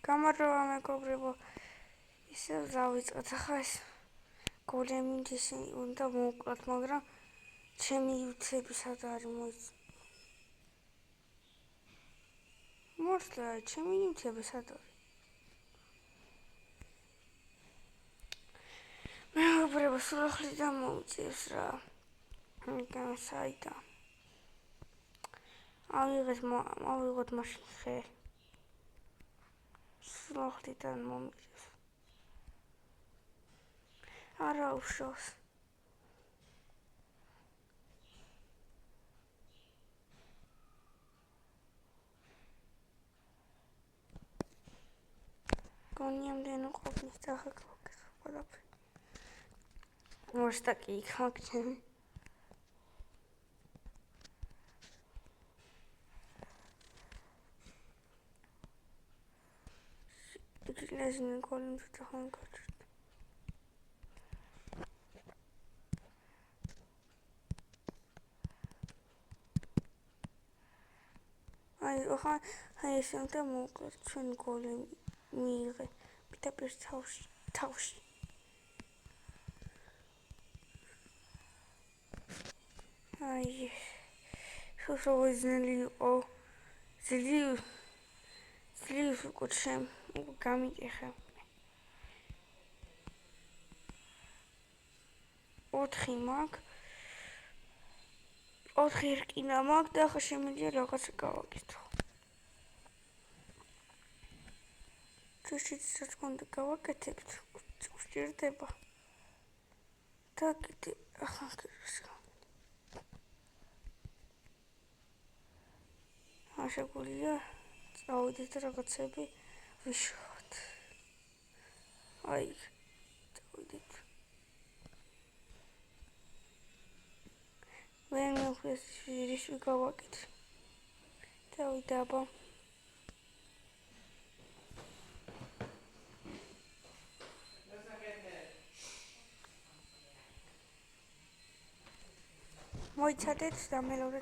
გამარჯობა მეგობრებო, ისევ დავიწყეთ ახლა ეს გოლემი ისინი უნდა მოვუკლათ, მაგრამ ჩემი იუთები სად არის მოიცა? მართლა ჩემი იუთები სად არის? მეგობრებო, სულ ახლიდან მოვიწევს რა. საიდან? ავიღოთ მაშინ ხე. სულ ახლიდან მომიწევს. არა უშავს. გონიამდენ ყოფნის დახაკროკეს ყველაფერი. მოსტაკი იქ მაგჩემი. Лезем голым тихонько качать. Ай, сам там мог чун голым мире. Бита тауш. Ай, что возьмели о злив кучем გამიკეხა. 4 მაგ. 4 რკინა მაგ და ახლა შემიძლია რაღაცა გავაკეთო. შეიძლება თქვენ გავაკეთებთ. ვჭირდება. და კიდე ახლა შეგვიძლია წავიდეთ რაღაცები ვიშოთ. აი, წავიდეთ. ვერ მეხვდეს ის გავაკეთე. წავიდე აბა. მოიცადეთ და მელოდი